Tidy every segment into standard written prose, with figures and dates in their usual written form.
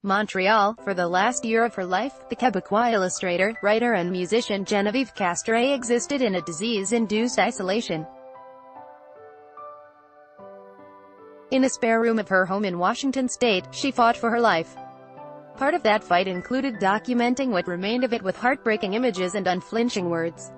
Montreal. For the last year of her life, the Quebecois illustrator, writer and musician Geneviève Castrais existed in a disease-induced isolation in a spare room of her home in Washington state. She fought for her life. Part of that fight included documenting what remained of it with heartbreaking images and unflinching words.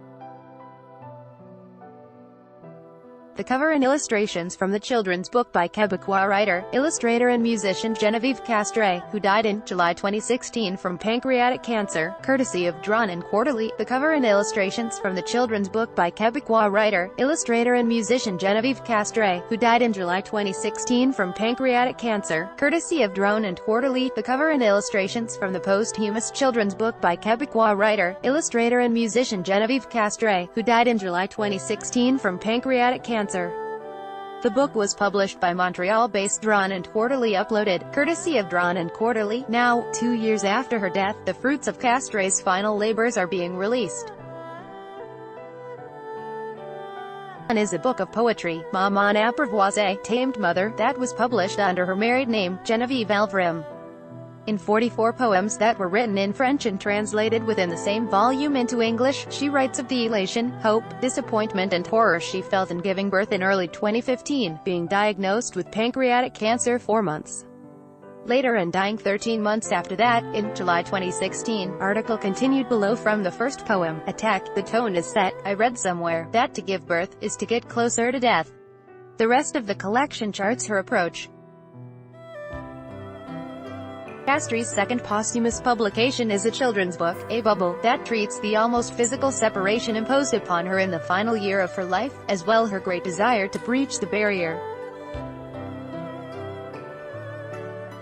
The cover and illustrations from the children's book by Quebecois writer, illustrator and musician Geneviève Castrais, who died in July 2016 from pancreatic cancer, courtesy of Drawn and Quarterly. The cover and illustrations from the children's book by Quebecois writer, illustrator and musician Geneviève Castrais, who died in July 2016 from pancreatic cancer, courtesy of Drawn and Quarterly. The cover and illustrations from the posthumous children's book by Quebecois writer, illustrator and musician Geneviève Castrais, who died in July 2016 from pancreatic cancer. The book was published by Montreal-based Drawn and Quarterly, uploaded, courtesy of Drawn and Quarterly. Now, 2 years after her death, the fruits of Castrais' final labors are being released. One is a book of poetry, Maman Apprivoisée, Tamed Mother, that was published under her married name, Geneviève Elverum. In 44 poems that were written in French and translated within the same volume into English, she writes of the elation, hope, disappointment and horror she felt in giving birth in early 2015, being diagnosed with pancreatic cancer 4 months later and dying 13 months after that. In July 2016, article continued below from the first poem, Attack. The tone is set. I read somewhere that to give birth is to get closer to death. The rest of the collection charts her approach. Castrais' second posthumous publication is a children's book, A Bubble, that treats the almost physical separation imposed upon her in the final year of her life, as well her great desire to breach the barrier.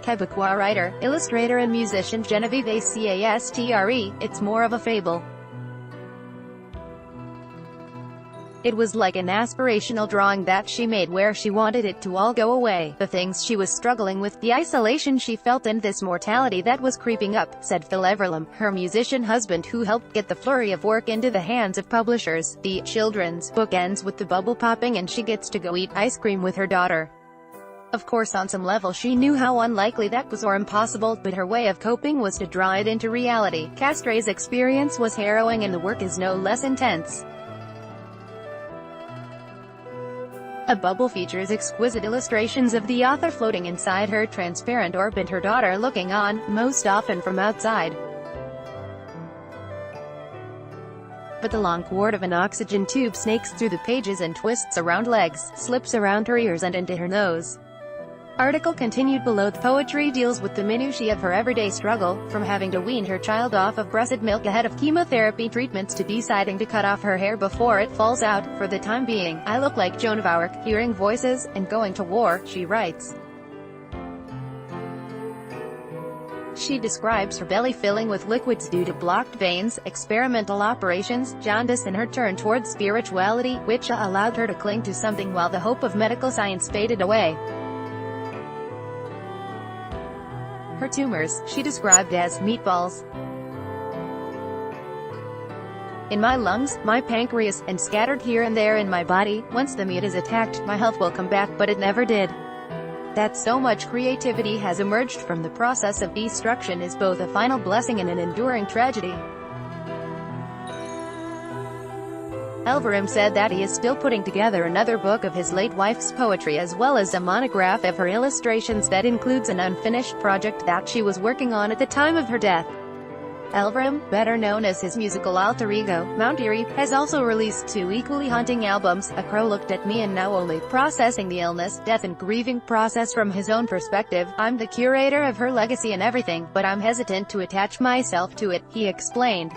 Quebecois writer, illustrator and musician Geneviève Castrais, it's more of a fable. It was like an aspirational drawing that she made where she wanted it to all go away, the things she was struggling with, the isolation she felt and this mortality that was creeping up, said Phil Everlam, her musician husband who helped get the flurry of work into the hands of publishers. The children's book ends with the bubble popping and she gets to go eat ice cream with her daughter. Of course on some level she knew how unlikely that was or impossible, but her way of coping was to draw it into reality. Castrais' experience was harrowing and the work is no less intense. A Bubble features exquisite illustrations of the author floating inside her transparent orb and her daughter looking on, most often from outside. But the long cord of an oxygen tube snakes through the pages and twists around legs, slips around her ears and into her nose. Article continued below. The poetry deals with the minutiae of her everyday struggle, from having to wean her child off of breast milk ahead of chemotherapy treatments to deciding to cut off her hair before it falls out. For the time being, I look like Joan of Arc, hearing voices, and going to war, she writes. She describes her belly filling with liquids due to blocked veins, experimental operations, jaundice and her turn towards spirituality, which allowed her to cling to something while the hope of medical science faded away. Her tumors, she described as meatballs in my lungs, my pancreas, and scattered here and there in my body. Once the meat is attacked, my health will come back, but it never did. That so much creativity has emerged from the process of destruction is both a final blessing and an enduring tragedy. Elverum said that he is still putting together another book of his late wife's poetry as well as a monograph of her illustrations that includes an unfinished project that she was working on at the time of her death. Elverum, better known as his musical alter ego, Mount Erie, has also released 2 equally haunting albums, A Crow Looked at Me and Now Only, processing the illness, death and grieving process from his own perspective. I'm the curator of her legacy and everything, but I'm hesitant to attach myself to it, he explained.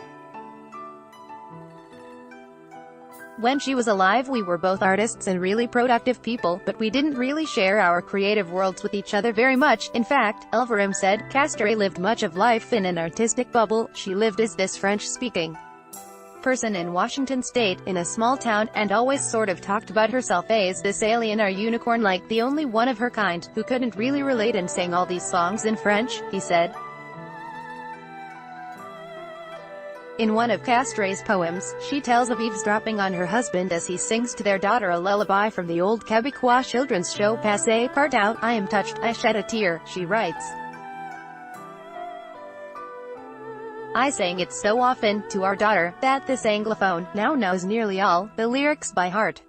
When she was alive we were both artists and really productive people, but we didn't really share our creative worlds with each other very much. In fact, Elverum said, Castrais lived much of life in an artistic bubble. She lived as this French-speaking person in Washington state, in a small town, and always sort of talked about herself as this alien or unicorn, like the only one of her kind, who couldn't really relate and sang all these songs in French, he said. In one of Castrais' poems, she tells of eavesdropping on her husband as he sings to their daughter a lullaby from the old Quebecois children's show Passé. Part out, I am touched, I shed a tear, she writes. I sang it so often to our daughter that this Anglophone now knows nearly all the lyrics by heart.